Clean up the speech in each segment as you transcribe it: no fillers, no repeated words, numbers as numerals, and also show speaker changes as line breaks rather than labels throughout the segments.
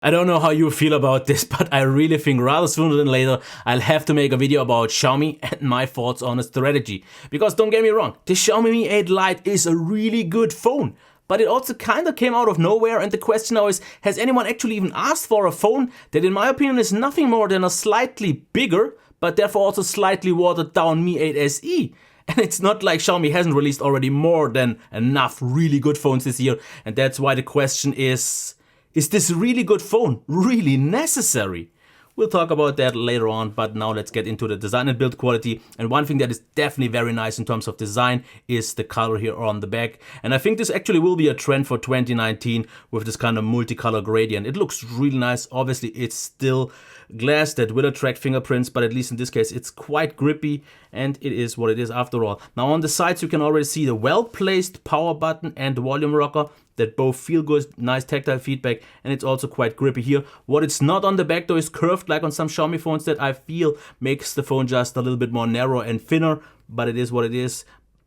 I don't know how you feel about this, but I really think rather sooner than later I'll have to make a video about Xiaomi and my thoughts on a strategy. Because don't get me wrong, the Xiaomi Mi 8 Lite is a really good phone. But it also kinda came out of nowhere, and the question now is, has anyone actually even asked for a phone that in my opinion is nothing more than a slightly bigger, but therefore also slightly watered down Mi 8 SE? And it's not like Xiaomi hasn't released already more than enough really good phones this year, and that's why the question is this really good phone really necessary? We'll talk about that later on, but now let's get into the design and build quality. And one thing that is definitely very nice in terms of design is the color here on the back. And I think this actually will be a trend for 2019 with this kind of multicolor gradient. It looks really nice. Obviously, it's still glass that will attract fingerprints, but at least in this case, it's quite grippy, and it is what it is after all. Now on the sides, you can already see the well-placed power button and the volume rocker that both feel good, nice tactile feedback, and it's also quite grippy here. What it's not on the back though is curved like on some Xiaomi phones that I feel makes the phone just a little bit more narrow and thinner, but it is what it is.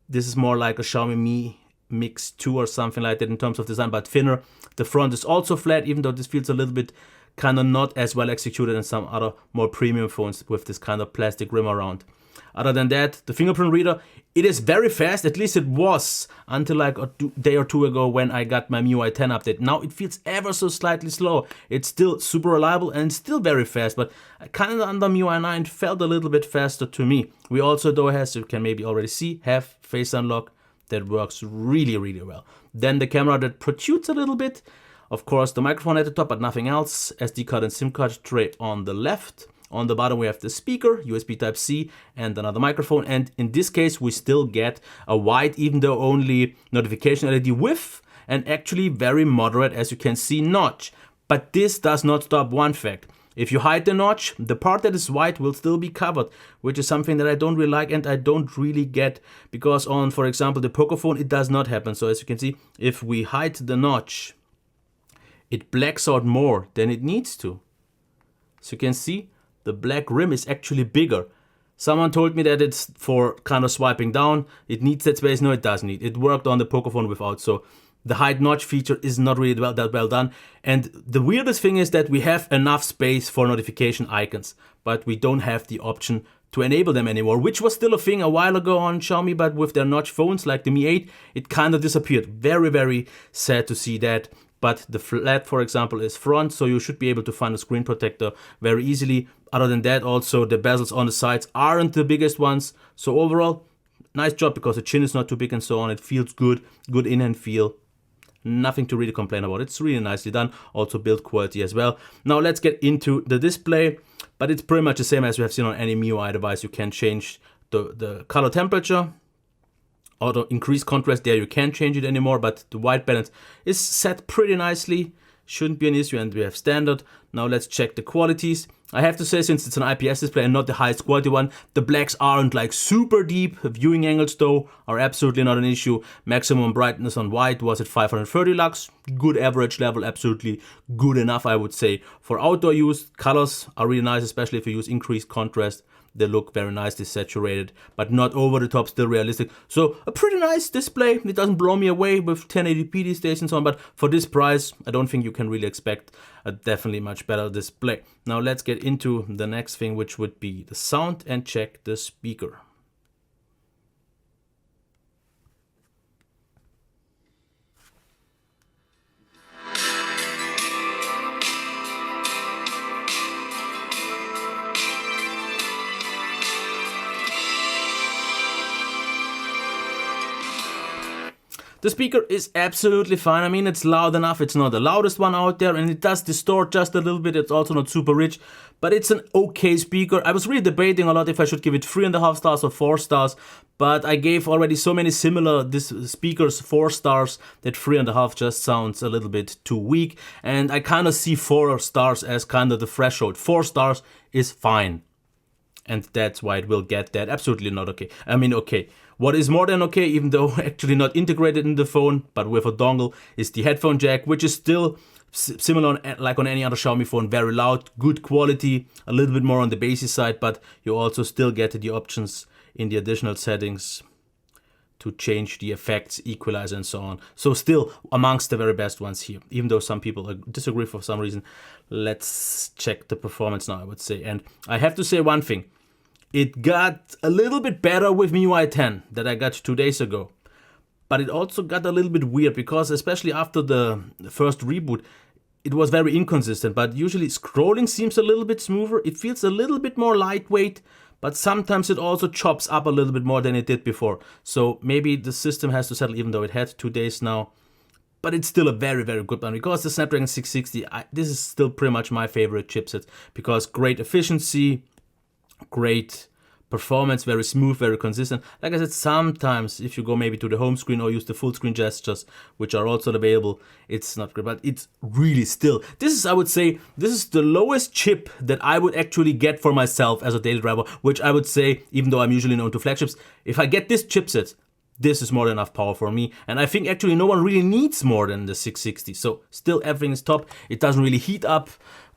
This is more like a Xiaomi Mi Mix 2 or something like that in terms of design, but thinner. The front is also flat, even though this feels a little bit kind of not as well executed as some other more premium phones with this kind of plastic rim around. Other than that, the fingerprint reader, it is very fast, at least it was until like a day or two ago when I got my MIUI 10 update. Now it feels ever so slightly slow. It's still super reliable and still very fast, but kind of under MIUI 9 felt a little bit faster to me. We also though, as you can maybe already see, have face unlock that works really, really well. Then the camera that protrudes a little bit. Of course, the microphone at the top, but nothing else. SD card and SIM card tray on the left. On the bottom we have the speaker, USB Type-C, and another microphone. And in this case we still get a wide, even though only notification LED with an actually very moderate, as you can see, notch. But this does not stop one fact. If you hide the notch, the part that is white will still be covered, which is something that I don't really like and I don't really get, because on, for example, the Pocophone, it does not happen. So as you can see, if we hide the notch, it blacks out more than it needs to. So you can see the black rim is actually bigger. Someone told me that it's for kind of swiping down. It needs that space. No, it doesn't need. It worked on the Pocophone without. So the hide notch feature is not really that well done. And the weirdest thing is that we have enough space for notification icons, but we don't have the option to enable them anymore, which was still a thing a while ago on Xiaomi, but with their notch phones like the Mi 8, it kind of disappeared. Very, very sad to see that. But the flat, for example, is front, so you should be able to find a screen protector very easily. Other than that, also the bezels on the sides aren't the biggest ones. So overall, nice job because the chin is not too big and so on. It feels good, good in-hand feel. Nothing to really complain about. It's really nicely done. Also build quality as well. Now let's get into the display, but it's pretty much the same as we have seen on any MIUI device. You can change the color temperature. Auto increase contrast, there you can't change it anymore, but the white balance is set pretty nicely. Shouldn't be an issue, and we have standard. Now let's check the qualities. I have to say, since it's an IPS display and not the highest quality one, the blacks aren't like super deep. Viewing angles though are absolutely not an issue. Maximum brightness on white was at 530 lux. Good average level, absolutely good enough, I would say. For outdoor use, colors are really nice, especially if you use increased contrast. They look very nicely saturated, but not over the top, still realistic. So a pretty nice display. It doesn't blow me away with 1080p these days and so on, but for this price, I don't think you can really expect a definitely much better display. Now let's get into the next thing, which would be the sound, and check the speaker. The speaker is absolutely fine. I mean, it's loud enough. It's not the loudest one out there, and it does distort just a little bit. It's also not super rich, but it's an okay speaker. I was really debating a lot if I should give it 3.5 stars or 4 stars, but I gave already so many similar speakers 4 stars that 3.5 just sounds a little bit too weak, and I kind of see 4 stars as kind of the threshold. 4 stars is fine, and that's why it will get that. Absolutely not okay. I mean, okay. What is more than okay, even though actually not integrated in the phone, but with a dongle, is the headphone jack, which is still similar like on any other Xiaomi phone, very loud, good quality, a little bit more on the bassy side, but you also still get the options in the additional settings to change the effects, equalizer, and so on. So still amongst the very best ones here, even though some people disagree for some reason. Let's check the performance now, I would say. And I have to say one thing. It got a little bit better with MIUI 10 that I got 2 days ago. But it also got a little bit weird because especially after the first reboot, it was very inconsistent. But usually scrolling seems a little bit smoother. It feels a little bit more lightweight. But sometimes it also chops up a little bit more than it did before. So maybe the system has to settle, even though it had 2 days now. But it's still a very, very good one because the Snapdragon 660, this is still pretty much my favorite chipset because great efficiency, great performance, very smooth, very consistent. Like I said, sometimes if you go maybe to the home screen or use the full screen gestures, which are also available, it's not great, but it's really still. This is, I would say, this is the lowest chip that I would actually get for myself as a daily driver, which I would say, even though I'm usually known to flagships, if I get this chipset, this is more than enough power for me. And I think actually no one really needs more than the 660. So still everything is top. It doesn't really heat up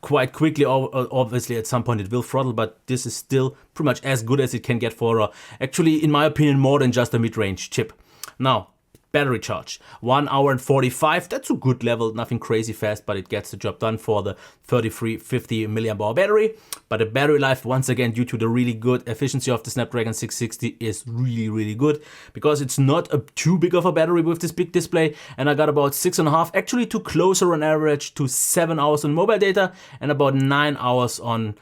quite quickly. Obviously at some point it will throttle, but this is still pretty much as good as it can get for actually, in my opinion, more than just a mid-range chip. Now, battery charge, 1 hour and 45. That's a good level, nothing crazy fast, but it gets the job done for the 3350 milliamp hour battery. But the battery life, once again, due to the really good efficiency of the Snapdragon 660, is really, really good because it's not too big of a battery with this big display. And I got about 6.5, actually too closer on average to 7 hours on mobile data and about 9 hours on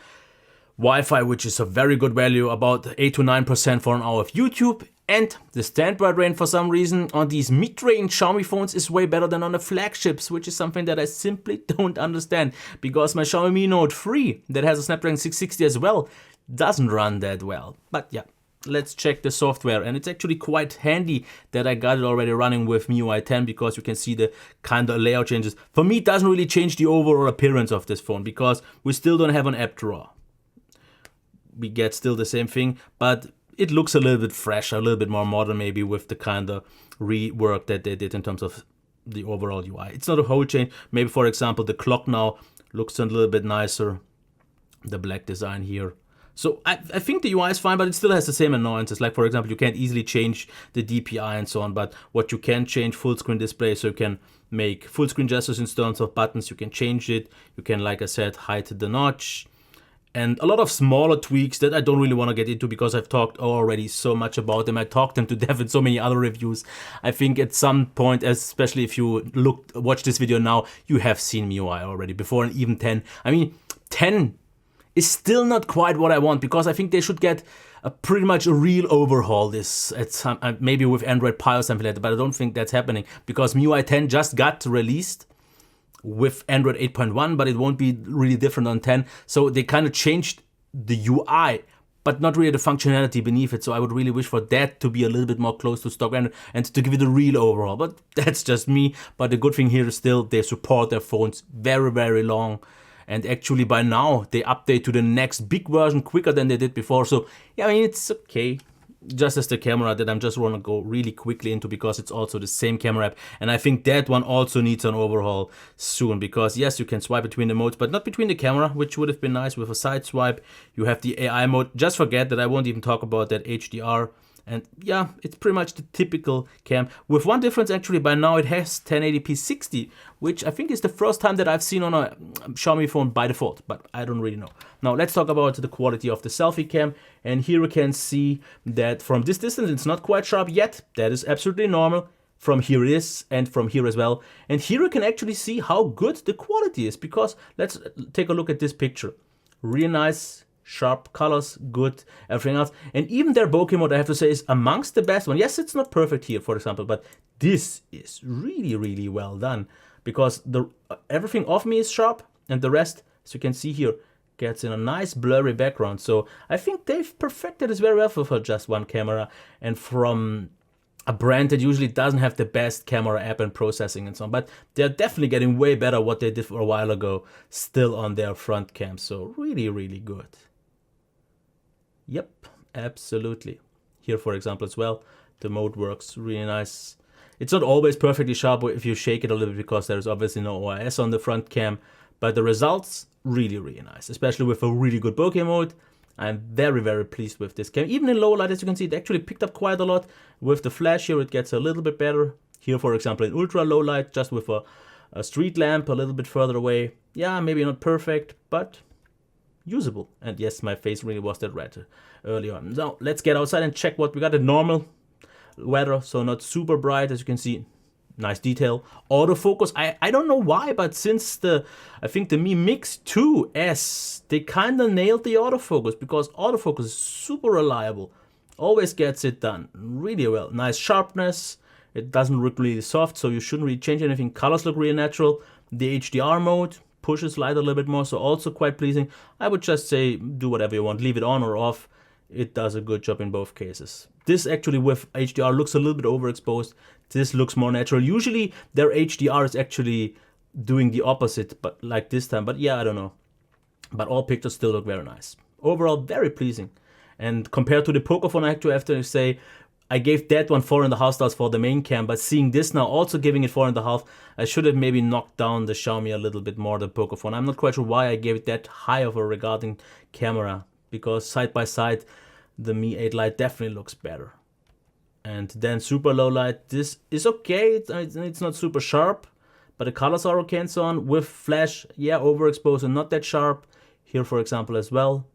Wi-Fi, which is a very good value, about 8 to 9% for an hour of YouTube. And the standby rate for some reason on these mid-range Xiaomi phones is way better than on the flagships, which is something that I simply don't understand because my Xiaomi Mi Note 3 that has a Snapdragon 660 as well doesn't run that well. But yeah, let's check the software, and it's actually quite handy that I got it already running with MIUI 10 because you can see the kind of layout changes. For me, it doesn't really change the overall appearance of this phone because we still don't have an app drawer. We get still the same thing, but it looks a little bit fresher, a little bit more modern maybe with the kind of rework that they did in terms of the overall UI. It's not a whole change. Maybe, for example, the clock now looks a little bit nicer. The black design here. So I think the UI is fine, but it still has the same annoyances. Like, for example, you can't easily change the DPI and so on, but what you can change, full screen display, so you can make full screen gestures in terms of buttons. You can change it. You can, like I said, hide the notch. And a lot of smaller tweaks that I don't really want to get into because I've talked already so much about them. I talked them to death in so many other reviews. I think at some point, especially if you watch this video now, you have seen MIUI already before, and even 10. I mean, 10 is still not quite what I want because I think they should get pretty much a real overhaul this at some, maybe with Android Pie or something like that, but I don't think that's happening because MIUI 10 just got released with Android 8.1, but it won't be really different on 10. So they kind of changed the UI, but not really the functionality beneath it. So I would really wish for that to be a little bit more close to stock and to give it a real overhaul. But that's just me. But the good thing here is still they support their phones very, very long. And actually by now they update to the next big version quicker than they did before. So yeah, I mean, it's okay. Just as the camera that I'm just want to go really quickly into because it's also the same camera app. And I think that one also needs an overhaul soon because yes, you can swipe between the modes, but not between the camera, which would have been nice with a side swipe. You have the AI mode. Just forget that I won't even talk about that HDR. And yeah, it's pretty much the typical cam. With one difference actually, by now it has 1080p 60, which I think is the first time that I've seen on a Xiaomi phone by default, but I don't really know. Now let's talk about the quality of the selfie cam. And here we can see that from this distance it's not quite sharp yet. That is absolutely normal. From here it is, and from here as well. And here you can actually see how good the quality is because let's take a look at this picture. Really nice. Sharp colors, good, everything else. And even their bokeh mode, I have to say, is amongst the best one. Yes, it's not perfect here, for example, but this is really, really well done because everything off me is sharp and the rest, as you can see here, gets in a nice blurry background. So I think they've perfected this very well for just one camera, and from a brand that usually doesn't have the best camera app and processing and so on, but they're definitely getting way better what they did for a while ago still on their front cam. So really, really good. Yep, absolutely. Here, for example, as well, the mode works really nice. It's not always perfectly sharp if you shake it a little bit because there's obviously no OIS on the front cam, but the results really, really nice, especially with a really good bokeh mode I'm very, very pleased with this camera. Even in low light, as you can see, it actually picked up quite a lot. With the flash here, it gets a little bit better. Here, for example, in ultra low light, just with a street lamp a little bit further away. Yeah, maybe not perfect, but usable. And yes, my face really was that red earlier on. Now, let's get outside and check what we got in normal weather. So not super bright, as you can see. Nice detail. Autofocus, I don't know why, but since I think the Mi Mix 2S, they kind of nailed the autofocus, because autofocus is super reliable. Always gets it done really well. Nice sharpness. It doesn't look really soft, so you shouldn't really change anything. Colors look really natural. The HDR mode pushes light a little bit more, so also quite pleasing. I would just say do whatever you want. Leave it on or off. It does a good job in both cases. This actually with HDR looks a little bit overexposed. This looks more natural. Usually their HDR is actually doing the opposite, but like this time. But yeah, I don't know. But all pictures still look very nice. Overall, very pleasing. And compared to the Pocophone, I have to say, I gave that one 4.5 stars for the main cam, but seeing this now, also giving it 4.5, I should have maybe knocked down the Xiaomi a little bit more, the Pocophone. I'm not quite sure why I gave it that high of a regarding camera, because side by side, the Mi 8 Lite definitely looks better. And then super low light, this is okay, it's not super sharp, but the colors are okay and so on. With flash, yeah, overexposed and not that sharp. Here, for example, as well.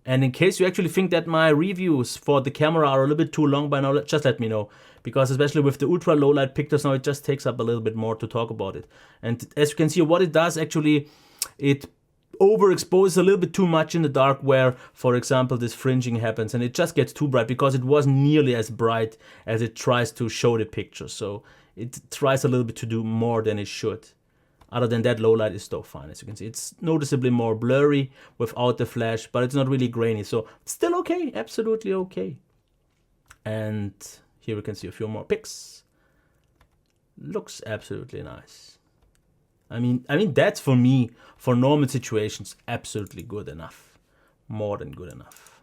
And in case you actually think that my reviews for the camera are a little bit too long by now, just let me know. Because especially with the ultra low light pictures now, it just takes up a little bit more to talk about it. And as you can see, what it does actually, it overexposes a little bit too much in the dark, where, for example, this fringing happens and it just gets too bright, because it wasn't nearly as bright as it tries to show the picture. So it tries a little bit to do more than it should. Other than that, low light is still fine, as you can see. It's noticeably more blurry without the flash, but it's not really grainy. So still okay, absolutely okay. And here we can see a few more pics. Looks absolutely nice. I mean that's for me, for normal situations, absolutely good enough. More than good enough.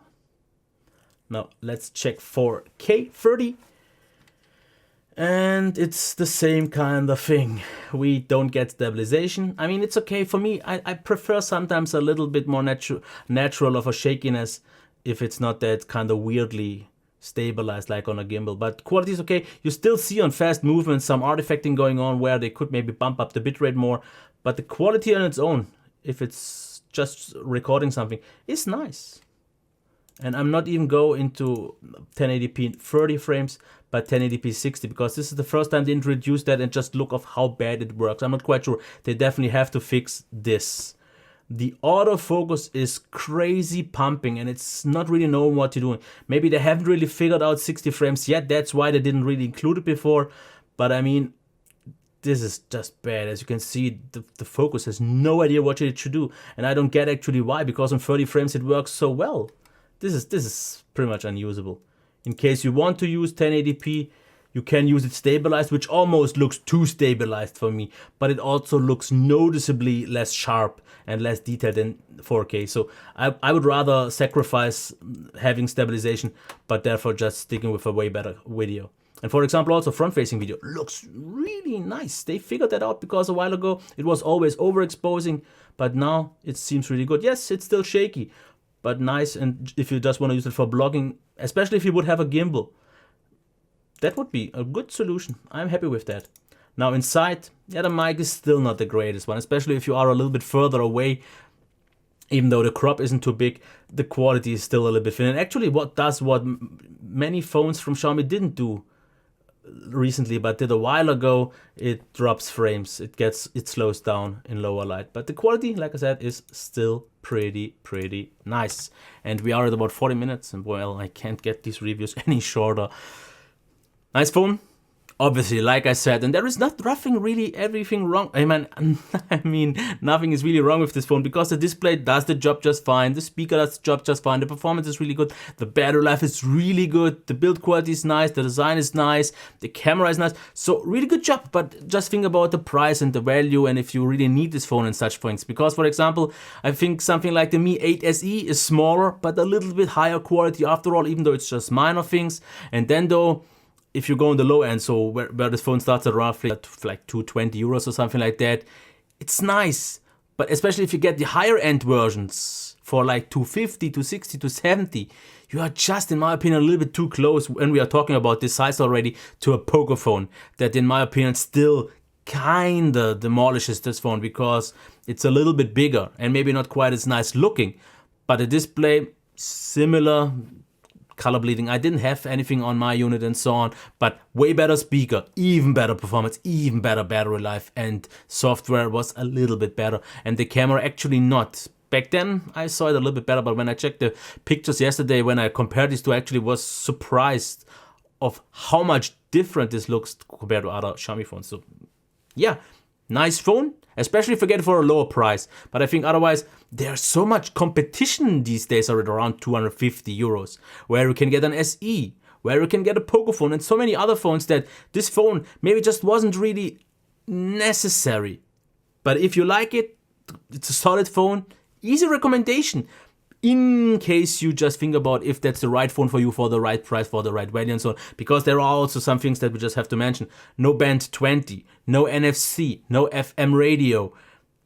Now let's check 4K 30. And it's the same kind of thing. We don't get stabilization. I mean, it's okay for me. I prefer sometimes a little bit more natural of a shakiness if it's not that kind of weirdly stabilized like on a gimbal. But quality is okay. You still see on fast movements some artifacting going on where they could maybe bump up the bitrate more. But the quality on its own, if it's just recording something, is nice. And I'm not even going into 1080p 30 frames, but 1080p 60, because this is the first time they introduced that, and just look of how bad it works. I'm not quite sure. They definitely have to fix this. The autofocus is crazy pumping, and it's not really knowing what to do. Maybe they haven't really figured out 60 frames yet. That's why they didn't really include it before. But I mean, this is just bad. As you can see, the focus has no idea what it should do. And I don't get actually why, because on 30 frames it works so well. This is pretty much unusable. In case you want to use 1080p, you can use it stabilized, which almost looks too stabilized for me, but it also looks noticeably less sharp and less detailed than 4K. So I would rather sacrifice having stabilization, but therefore just sticking with a way better video. And for example, also front-facing video looks really nice. They figured that out, because a while ago it was always overexposing, but now it seems really good. Yes, it's still shaky, but nice. And if you just want to use it for blogging, especially if you would have a gimbal, that would be a good solution. I'm happy with that. Now inside, yeah, the mic is still not the greatest one, especially if you are a little bit further away. Even though the crop isn't too big, the quality is still a little bit thin. And actually what many phones from Xiaomi didn't do recently, but did a while ago, it drops frames. It slows down in lower light. But the quality, like I said, is still pretty nice. And we are at about 40 minutes, and well, I can't get these reviews any shorter. Nice phone, obviously, like I said, and there is nothing really everything wrong. I mean, nothing is really wrong with this phone, because the display does the job just fine, the speaker does the job just fine, the performance is really good, the battery life is really good, the build quality is nice, the design is nice, the camera is nice. So really good job, but just think about the price and the value, and if you really need this phone and such things. Because for example, I think something like the Mi 8 SE is smaller, but a little bit higher quality after all, even though it's just minor things. And then though, if you go on the low end, so where this phone starts at roughly at like 220 euros or something like that, it's nice. But especially if you get the higher end versions, for like 250, 260, 270, you are just, in my opinion, a little bit too close when we are talking about this size already to a poker phone that, in my opinion, still kinda demolishes this phone because it's a little bit bigger and maybe not quite as nice looking, but the display similar, color bleeding. I didn't have anything on my unit and so on, but way better speaker, even better performance, even better battery life, and software was a little bit better, and the camera actually not. Back then I saw it a little bit better, but when I checked the pictures yesterday, when I compared these two, I actually was surprised of how much different this looks compared to other Xiaomi phones. So yeah, nice phone, especially if you get it for a lower price. But I think otherwise, there's so much competition these days at around 250 euros, where you can get an SE, where you can get a poker phone, and so many other phones that this phone maybe just wasn't really necessary. But if you like it, it's a solid phone, easy recommendation. In case you just think about if that's the right phone for you for the right price, for the right value and so on. Because there are also some things that we just have to mention. No band 20, no NFC, no FM radio.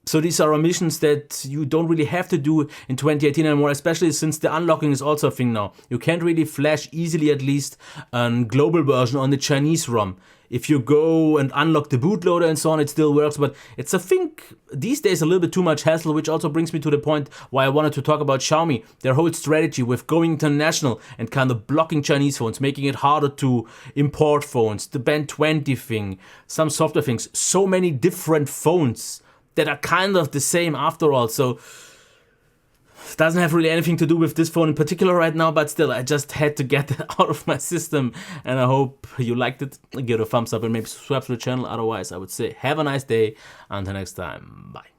So these are omissions that you don't really have to do in 2018 anymore, especially since the unlocking is also a thing now. You can't really flash easily, at least, a global version on the Chinese ROM. If you go and unlock the bootloader and so on, it still works, but it's, I think, these days a little bit too much hassle, which also brings me to the point why I wanted to talk about Xiaomi. Their whole strategy with going international and kind of blocking Chinese phones, making it harder to import phones, the band 20 thing, some software things, so many different phones that are kind of the same after all. So it doesn't have really anything to do with this phone in particular right now, but still, I just had to get that out of my system, and I hope you liked it. Give it a thumbs up and maybe subscribe to the channel. Otherwise, I would say have a nice day. Until next time, bye.